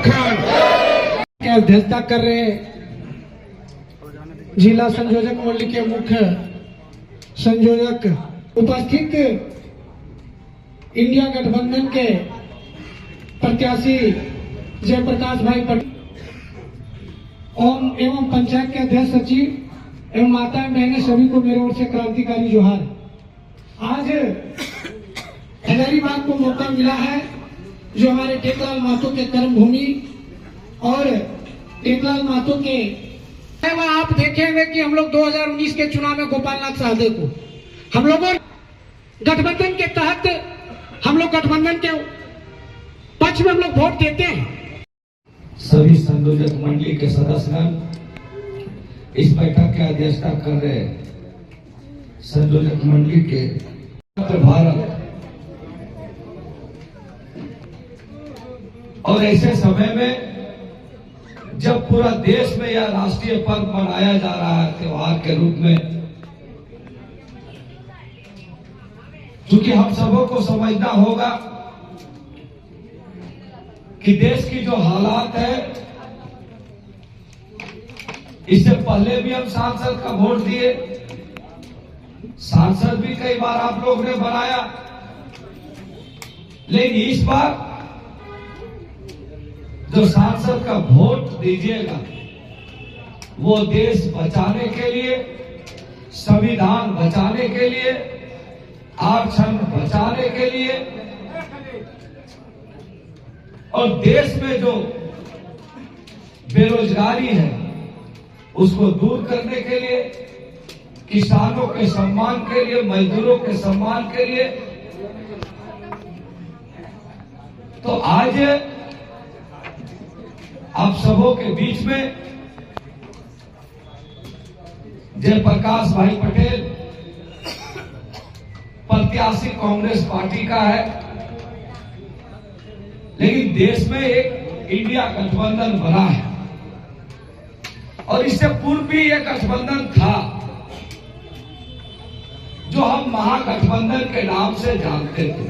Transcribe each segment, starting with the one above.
खान की अध्यक्षता कर रहे जिला संयोजक मंडल के मुख्य संयोजक, उपस्थित इंडिया गठबंधन के प्रत्याशी जयप्रकाश भाई पटेल एवं पंचायत के अध्यक्ष सचिव एवं माताएं बहनें सभी को मेरे ओर से क्रांतिकारी जोहार। आज हजारीबाग को मौका मिला है जो हमारे टेकलाल महतो के कर्म भूमि और टेकलाल महतो के वहाँ आप देखेंगे कि हम लोग 2019 के चुनाव में गोपालनाथ साहदेव को हम लोगों गठबंधन के तहत हम लोग गठबंधन के पक्ष में हम लोग वोट देते हैं। सभी संयोजक मंडली के सदस्यगण इस बैठक की अध्यक्षता कर रहे संयोजक मंडली के भारत और ऐसे समय में जब पूरा देश में यह राष्ट्रीय पर्व मनाया जा रहा है त्योहार के रूप में, क्योंकि हम सबों को समझना होगा कि देश की जो हालात है, इससे पहले भी हम सांसद का वोट दिए, सांसद भी कई बार आप लोग ने बनाया, लेकिन इस बार जो सांसद का वोट दीजिएगा वो देश बचाने के लिए, संविधान बचाने के लिए, आरक्षण बचाने के लिए और देश में जो बेरोजगारी है उसको दूर करने के लिए, किसानों के सम्मान के लिए, मजदूरों के सम्मान के लिए। तो आज आप सबों के बीच में जयप्रकाश भाई पटेल प्रत्याशी कांग्रेस पार्टी का है, लेकिन देश में एक इंडिया गठबंधन बना है और इससे पूर्व भी एक गठबंधन था जो हम महागठबंधन के नाम से जानते थे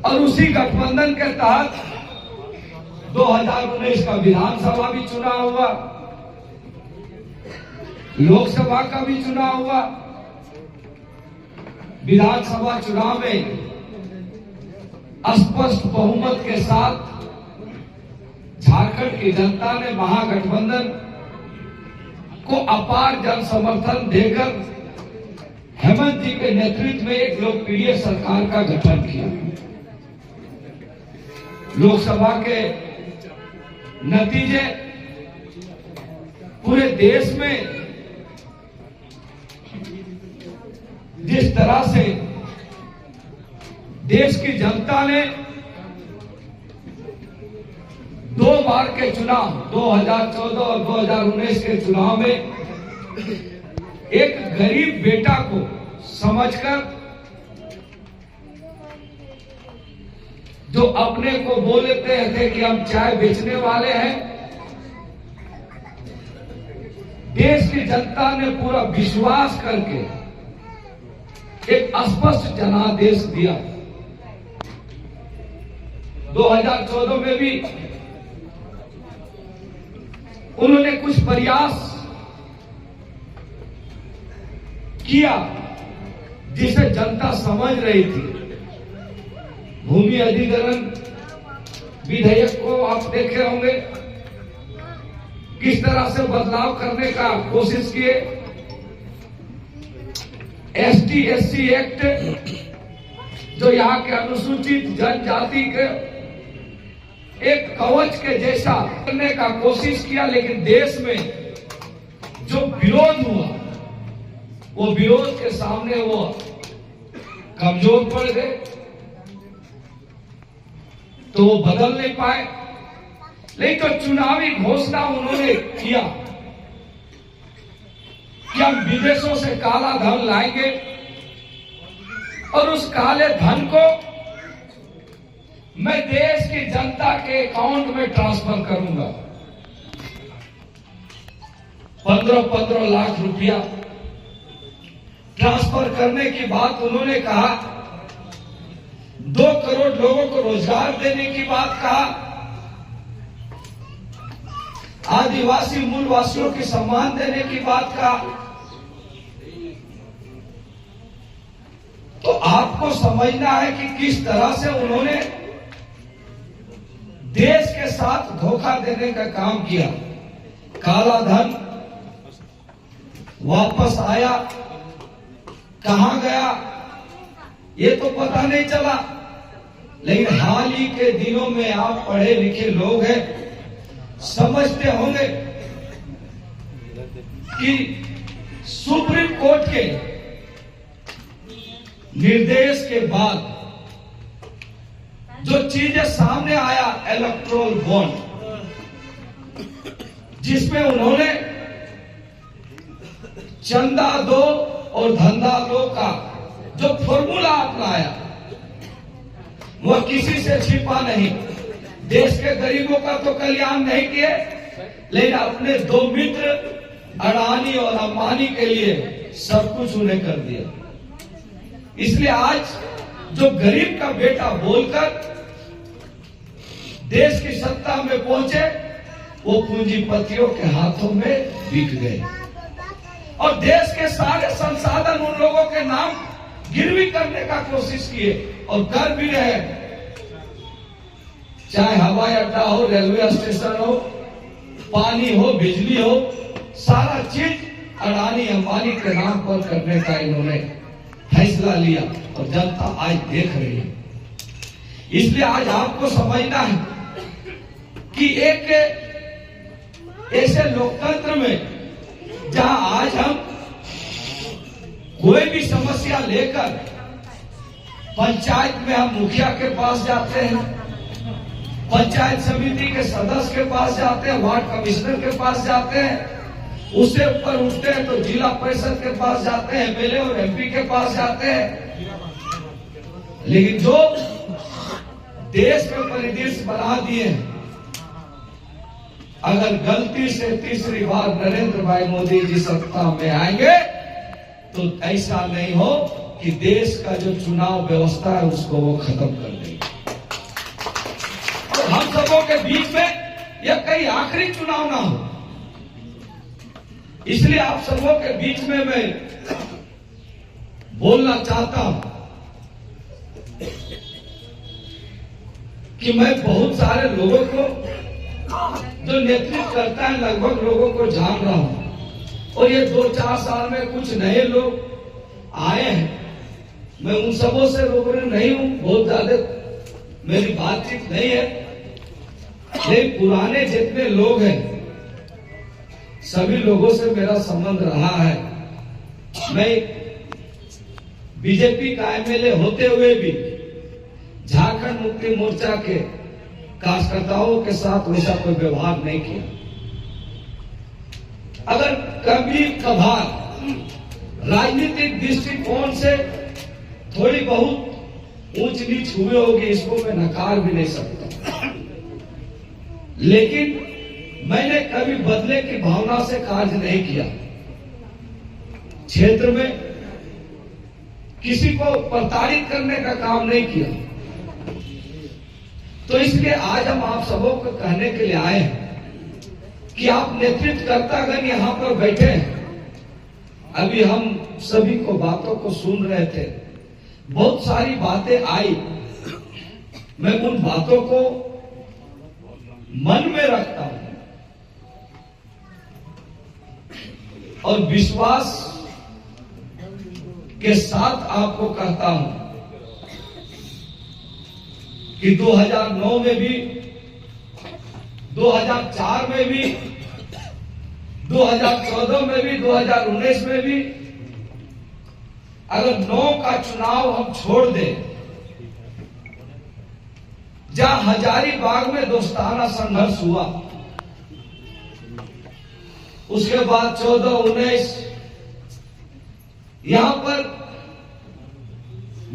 और उसी गठबंधन के तहत 2019 का विधानसभा भी चुनाव हुआ, लोकसभा का भी चुनाव हुआ। विधानसभा चुनाव में स्पष्ट बहुमत के साथ झारखंड की जनता ने महागठबंधन को अपार जन समर्थन देकर हेमंत जी के नेतृत्व में एक लोकप्रिय सरकार का गठन किया। लोकसभा के नतीजे पूरे देश में जिस तरह से देश की जनता ने 2 बार के चुनाव 2014 और 2019 के चुनाव में एक गरीब बेटा को समझकर जो अपने को बोलते थे कि हम चाय बेचने वाले हैं, देश की जनता ने पूरा विश्वास करके एक स्पष्ट जनादेश दिया। 2014 में भी उन्होंने कुछ प्रयास किया जिसे जनता समझ रही थी। भूमि अधिग्रहण विधेयक को आप देखे होंगे किस तरह से बदलाव करने का कोशिश किए। ST/SC एक्ट जो यहाँ के अनुसूचित जनजाति के एक कवच के जैसा करने का कोशिश किया, लेकिन देश में जो विरोध हुआ वो विरोध के सामने वो कमजोर पड़ गए, तो वो बदल नहीं पाए। लेकिन तो चुनावी घोषणा उन्होंने किया कि हम विदेशों से काला धन लाएंगे और उस काले धन को मैं देश की जनता के अकाउंट में ट्रांसफर करूंगा। 15-15 लाख रुपया ट्रांसफर करने की बात उन्होंने कहा। 2 करोड़ लोगों को रोजगार देने की बात कहा आदिवासी मूलवासियों के सम्मान देने की बात कहा, तो आपको समझना है कि किस तरह से उन्होंने देश के साथ धोखा देने का काम किया। काला धन वापस आया, कहां गया ये तो पता नहीं चला, लेकिन हाल ही के दिनों में आप पढ़े लिखे लोग हैं, समझते होंगे कि सुप्रीम कोर्ट के निर्देश के बाद जो चीजें सामने आया, इलेक्टोरल बॉन्ड, जिसमें उन्होंने चंदा दो और धंधा दो का जो फॉर्मूला अपनाया, वह किसी से छिपा नहीं। देश के गरीबों का तो कल्याण नहीं किए, लेकिन अपने दो मित्र अडानी और अंबानी के लिए सब कुछ उन्हें कर दिया। इसलिए आज जो गरीब का बेटा बोलकर देश की सत्ता में पहुंचे, वो पूंजीपतियों के हाथों में बिक गए और देश के सारे संसाधन उन लोगों के नाम गिरवी करने का कोशिश किए और कर भी रहे। चाहे हवाई अड्डा हो, रेलवे स्टेशन हो, पानी हो, बिजली हो, सारा चीज अडानी अंबानी के नाम पर करने का इन्होंने फैसला लिया और जनता आज देख रही है। इसलिए आज आपको समझना है कि एक ऐसे लोकतंत्र में जहां आज हम कोई भी समस्या लेकर पंचायत में हम मुखिया के पास जाते हैं, पंचायत समिति के सदस्य के पास जाते हैं, वार्ड कमिश्नर के पास जाते हैं, उससे ऊपर उठते हैं तो जिला परिषद के पास जाते हैं, एमएलए और एमपी के पास जाते हैं। लेकिन जो देश में परिदृश्य बना दिए, अगर गलती से तीसरी बार नरेंद्र भाई मोदी जी सत्ता में आएंगे तो ऐसा नहीं हो कि देश का जो चुनाव व्यवस्था है उसको वो खत्म कर देंगे। तो हम सबों के बीच में यह कई आखिरी चुनाव ना हो, इसलिए आप सबों के बीच में मैं बोलना चाहता हूं कि मैं बहुत सारे लोगों को जो नेतृत्व करता है, लगभग लोगों को जान रहा हूं और ये 2-4 साल में कुछ नए लोग आए हैं। मैं उन सबों से रूबरू नहीं हूं, बहुत ज्यादा मेरी बातचीत नहीं है, लेकिन पुराने जितने लोग हैं सभी लोगों से मेरा संबंध रहा है। मैं बीजेपी का एमएलए होते हुए भी झारखंड मुक्ति मोर्चा के कार्यकर्ताओं के साथ वैसा कोई व्यवहार नहीं किया। अगर कभी कभार राजनीतिक दृष्टिकोण से थोड़ी बहुत ऊंच नीच हुई होगी, इसको मैं नकार भी नहीं सकता, लेकिन मैंने कभी बदले की भावना से कार्य नहीं किया। क्षेत्र में किसी को प्रताड़ित करने का काम नहीं किया। तो इसलिए आज हम आप सबों को कहने के लिए आए हैं कि आप नेतृत्वकर्तागण यहां पर बैठे हैं। अभी हम सभी को बातों को सुन रहे थे, बहुत सारी बातें आई, मैं उन बातों को मन में रखता हूं और विश्वास के साथ आपको कहता हूं कि 2009 में भी, 2004 में भी, 2014 में भी, 2019 में भी, अगर 9 का चुनाव हम छोड़ दें, जहां हजारीबाग में दोस्ताना संघर्ष हुआ, उसके बाद 14-19 यहां पर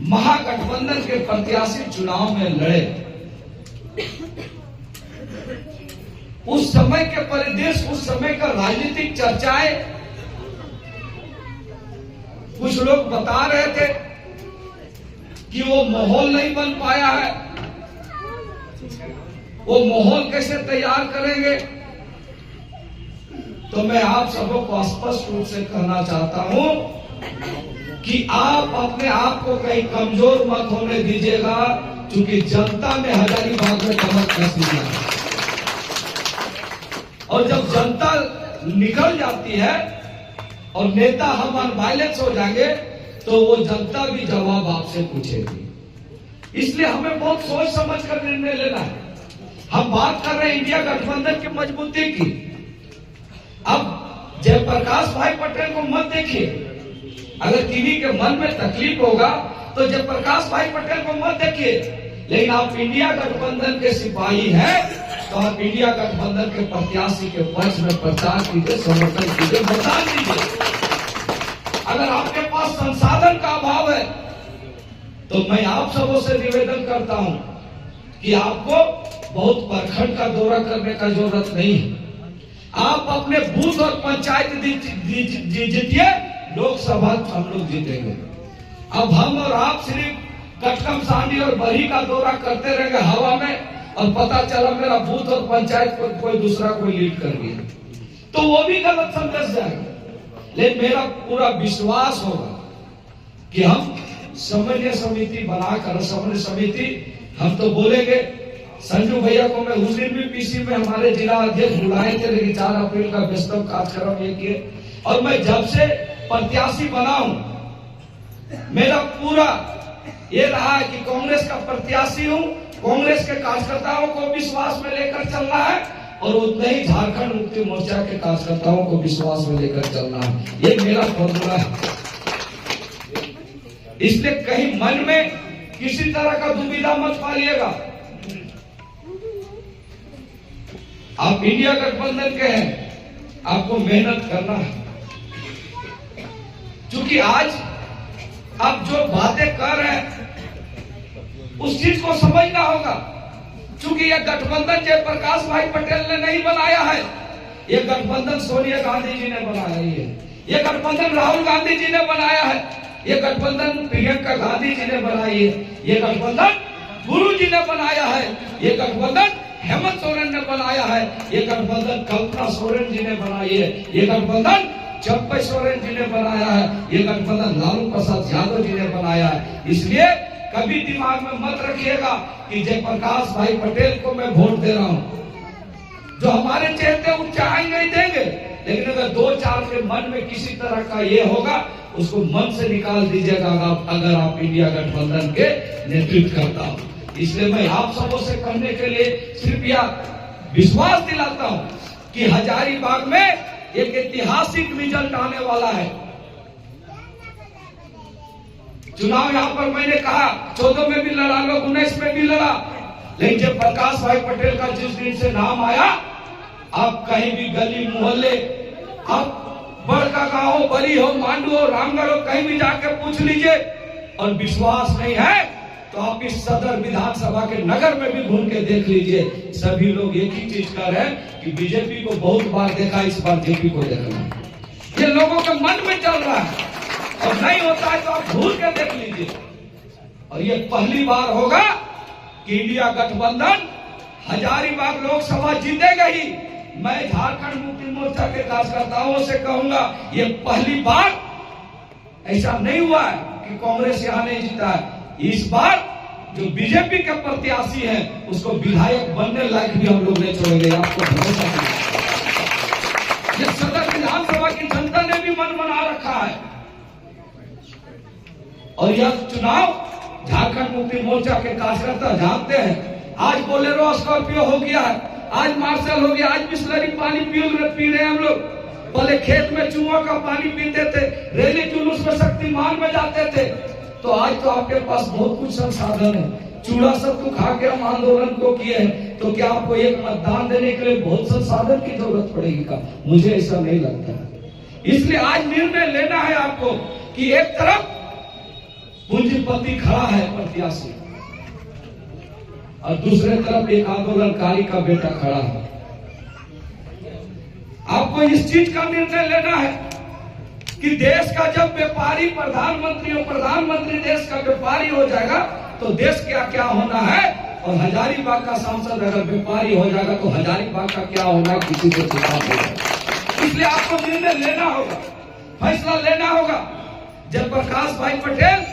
महागठबंधन के प्रत्याशी चुनाव में लड़े। उस समय के परिदृश्य, उस समय का राजनीतिक चर्चाएं, कुछ लोग बता रहे थे कि वो माहौल नहीं बन पाया है, वो माहौल कैसे तैयार करेंगे, तो मैं आप सबों को स्पष्ट रूप से कहना चाहता हूं कि आप अपने आप को कहीं कमजोर मत होने दीजिएगा, क्योंकि जनता ने हजारीबाग में कमर कस दिया और जब जनता निकल जाती है और नेता हम अनवायलेंस हो जाएंगे तो वो जनता भी जवाब आपसे पूछेगी। इसलिए हमें बहुत सोच समझ कर निर्णय लेना है। हम बात कर रहे हैं इंडिया गठबंधन की मजबूती की। अब जयप्रकाश भाई पटेल को मत देखिए, अगर किसी के मन में तकलीफ होगा तो जयप्रकाश भाई पटेल को मत देखिए, लेकिन आप इंडिया गठबंधन के सिपाही हैं तो आप इंडिया गठबंधन के प्रत्याशी के पक्ष में प्रचार कीजिए, समर्थन कीजिए, मतदान दीजिए। अगर आपके पास संसाधन का अभाव है तो मैं आप सबों से निवेदन करता हूं कि आपको बहुत प्रखंड का दौरा करने का जरूरत नहीं है। आप अपने बूथ और पंचायत जीतिए, लोकसभा हम लोग जीतेंगे। अब हम और आप सिर्फ कटकम सांडी और बरही का दौरा करते रहेंगे हवा में और पता चला मेरा बूथ और पंचायत को कोई दूसरा कोई लीड कर गया तो वो भी गलत संदेश जाएगा। लेकिन मेरा पूरा विश्वास होगा कि हम समन्वय समिति बनाकर, समन्वय समिति हम तो बोलेंगे। संजू भैया को मैं उस दिन भी पीसी में हमारे जिला अध्यक्ष बुलाए थे, लेकिन 4 अप्रैल का व्यस्तम कार्यक्रम ये किए। और मैं जब से प्रत्याशी बना हूं मेरा पूरा ये रहा है कि कांग्रेस का प्रत्याशी हूं, कांग्रेस के कार्यकर्ताओं को विश्वास में लेकर चलना है और उतने ही झारखंड मुक्ति मोर्चा के कार्यकर्ताओं को विश्वास में लेकर चलना है। ये मेरा फॉर्मूला है। इसलिए कहीं मन में किसी तरह का दुविधा मत पालिएगा। आप इंडिया गठबंधन के हैं, आपको मेहनत करना है, क्योंकि आज आप जो बातें कर रहे हैं उस चीज को समझना होगा। क्योंकि यह गठबंधन जयप्रकाश भाई पटेल ने नहीं बनाया है, यह गठबंधन सोनिया गांधी जी ने बनाया है, यह गठबंधन राहुल गांधी जी ने बनाया है, यह गठबंधन प्रियंका गांधी जी ने बनाई है, यह गठबंधन गुरु जी ने बनाया है, यह गठबंधन हेमंत सोरेन ने बनाया है, यह गठबंधन कल्पना सोरेन जी ने बनाई है, यह गठबंधन चंपई सोरेन जी ने बनाया है, यह गठबंधन लालू प्रसाद यादव जी ने बनाया है। इसलिए कभी दिमाग में मत रखिएगा कि जयप्रकाश भाई पटेल को मैं वोट दे रहा हूं। जो हमारे चेहरे ऊंचाई नहीं देंगे, लेकिन अगर 2-4 के मन में किसी तरह का ये होगा उसको मन से निकाल दीजिएगा अगर आप इंडिया गठबंधन के नेतृत्व करता हो। इसलिए मैं आप सबों से कहने के लिए सिर्फ यह विश्वास दिलाता हूं कि हजारीबाग में एक ऐतिहासिक रिजल्ट आने वाला है। चुनाव यहां पर मैंने कहा 14 में भी लड़ा, लोग 19 में भी लड़ा, लेकिन जब प्रकाश भाई पटेल का जिस दिन से नाम आया, आप कहीं भी गली मोहल्ले, आप बड़का गांव हो, बली हो, मांडू हो, रामगढ़ हो, कहीं भी जाकर पूछ लीजिए। और विश्वास नहीं है तो आप इस सदर विधानसभा के नगर में भी घूम के देख लीजिए। सभी लोग एक ही चीज कर रहे हैं कि बीजेपी को बहुत बार देखा, इस बार जेपी को देखना। ये लोगों के मन में चल रहा है और नहीं होता है तो आप घूर के देख लीजिए। और ये पहली बार होगा कि इंडिया गठबंधन हजारीबाग लोकसभा जीतेगा ही। मैं झारखंड मुक्ति मोर्चा के कार्यकर्ताओं से कहूंगा, ये पहली बार ऐसा नहीं हुआ है कि कांग्रेस यहां नहीं जीता है। इस बार जो बीजेपी के प्रत्याशी हैं उसको विधायक बनने लायक भी हम लोग नहीं छोड़ेंगे, आपको भरोसा नहीं। ये सदर विधानसभा की जनता ने भी मन बना रखा है और यह चुनाव झारखंड मुक्ति मोर्चा के कार्यकर्ता जानते हैं। आज बोलेरो स्कॉर्पियो हो गया है, आज मार्शल हो गया, आज बिस्लरी पानी पी रहे हैं हम लोग। पहले खेत में चूहों का पानी पीते थे, रैली जुलूस में शक्तिमान में जाते थे, तो आज तो आपके पास बहुत कुछ संसाधन है। चूड़ा सब तो खा के हम आंदोलन को किए हैं, तो क्या आपको एक मतदान देने के लिए बहुत संसाधन की जरूरत पड़ेगी का? मुझे ऐसा नहीं लगता है। इसलिए आज निर्णय लेना है आपको कि एक तरफ पूंजीपति खड़ा है प्रत्याशी और दूसरे तरफ एक आंदोलनकारी का बेटा खड़ा है। आपको इस चीज का निर्णय लेना है कि देश का जब व्यापारी प्रधानमंत्री हो, प्रधानमंत्री देश का व्यापारी हो जाएगा तो देश क्या क्या होना है, और हजारीबाग का सांसद अगर व्यापारी हो जाएगा तो हजारीबाग का क्या होना है किसी को सिखा देगा। इसलिए आपको निर्णय लेना होगा, फैसला लेना होगा। जयप्रकाश भाई पटेल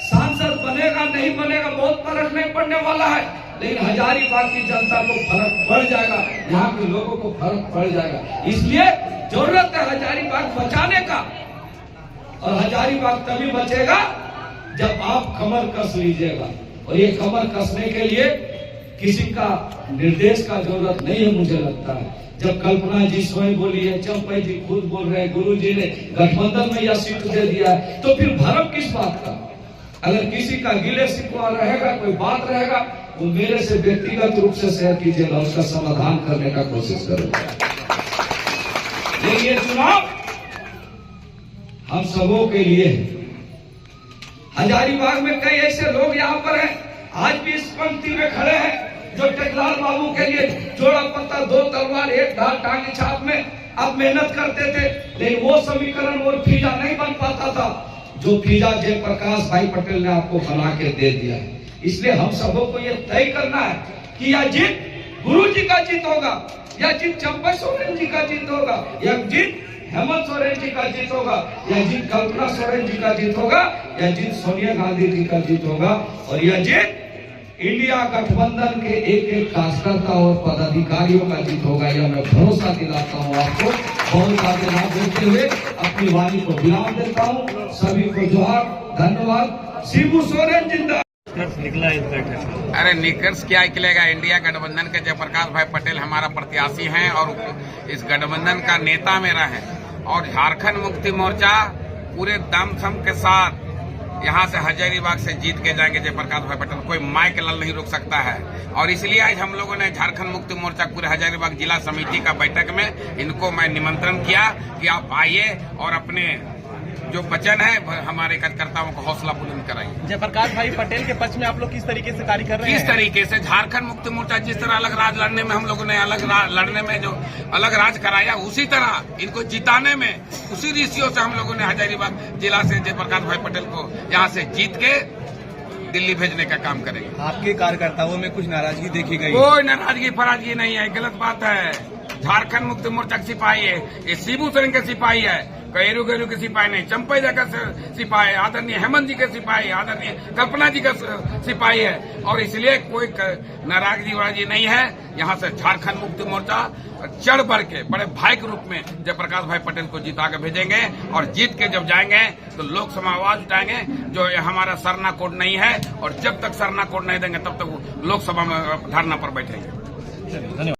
सांसद बनेगा नहीं बनेगा बहुत फर्क नहीं पड़ने वाला है, लेकिन हजारीबाग की जनता को फर्क पड़ जाएगा, यहाँ के लोगों को फर्क पड़ जाएगा। इसलिए जरूरत है हजारीबाग बचाने का, और हजारीबाग तभी बचेगा जब आप कमर कस लीजिएगा। और ये कमर कसने के लिए किसी का निर्देश का जरूरत नहीं है। मुझे लगता है जब कल्पना जी स्वयं बोली है, चंपई जी खुद बोल रहे हैं, गुरु जी ने गठबंधन में यह सीट दे दिया है, तो फिर भरम किस बात का? अगर किसी का गिले शिकवा रहेगा, कोई बात रहेगा, वो मेरे से व्यक्तिगत रूप से शेयर कीजिएगा, उसका समाधान करने का कोशिश करेगा। लेकिन ये चुनाव हम सबों के लिए है। हजारीबाग में कई ऐसे लोग यहाँ पर हैं, आज भी इस पंक्ति में खड़े हैं, जो टेकलाल बाबू के लिए जोड़ा पत्ता दो तलवार एक ढाल टांगी छाप में अब मेहनत करते थे, लेकिन वो समीकरण वो फीजा नहीं बन पाता था जो फीजा जयप्रकाश भाई पटेल ने आपको बना के दे दिया है। इसलिए हम सबों को ये तय करना है कि यह जीत गुरु जी का जीत होगा, या जीत चंपई सोरेन जी का जीत होगा, या जीत हेमंत सोरेन जी का जीत होगा, या जीत कल्पना सोरेन जी का जीत होगा, या जीत सोनिया गांधी जी का जीत होगा, और यह जीत इंडिया गठबंधन के एक एक कार्यकर्ता और पदाधिकारियों का जीत होगा। यह मैं भरोसा दिलाता हूँ आपको। बहुत सारे नाम देते हुए अपनी वाणी को विराम देता हूँ। सभी को जोहार, धन्यवाद। शिबू सोरेन जिंदाबाद। निकला इस बैठक। अरे निकर्स क्या निकलेगा? इंडिया गठबंधन के जयप्रकाश भाई पटेल हमारा प्रत्याशी हैं और इस गठबंधन का नेता मेरा है, और झारखंड मुक्ति मोर्चा पूरे दमखम के साथ यहाँ से हजारीबाग से जीत के जाएंगे जयप्रकाश भाई पटेल। कोई माई के लाल नहीं रोक सकता है, और इसलिए आज हम लोगों ने झारखंड मुक्ति मोर्चा पूरे हजारीबाग जिला समिति का बैठक में इनको मैं निमंत्रण किया कि आप आइए और अपने जो वचन है हमारे कार्यकर्ताओं को हौसला बुलंद कराइए। जयप्रकाश भाई पटेल के पक्ष में आप लोग किस तरीके से कार्य कर रहे हैं? किस तरीके से झारखंड मुक्ति मोर्चा जिस तरह अलग राज लड़ने में हम लोगों ने लड़ने में जो अलग राज कराया, उसी तरह इनको जिताने में उसी ऋषियों से हम लोगों ने हजारीबाग जिला से जयप्रकाश भाई पटेल को यहाँ से जीत के दिल्ली भेजने का काम करेंगे। आपके कार्यकर्ताओं में कुछ नाराजगी देखी गई? कोई नाराजगी फराजगी नहीं है, गलत बात है। झारखंड मुक्ति मोर्चा के सिपाही है, ये शिबू सोरेन के सिपाही है, कैरू गैरू के सिपाही नहीं, चंपई जी का सिपाही, आदरणीय हेमंत जी के सिपाही, आदरणीय कल्पना जी का सिपाही है, और इसलिए कोई नाराजगी वाराजगी नहीं है। यहाँ से झारखंड मुक्ति मोर्चा चढ़ बढ़ के बड़े भाई के रूप में जयप्रकाश भाई पटेल को जिता के भेजेंगे, और जीत के जब जाएंगे तो लोकसभा आवाज उठाएंगे। जो हमारा सरना कोड नहीं है, और जब तक सरना कोड नहीं देंगे तब तक लोकसभा में धरना पर बैठेंगे। धन्यवाद।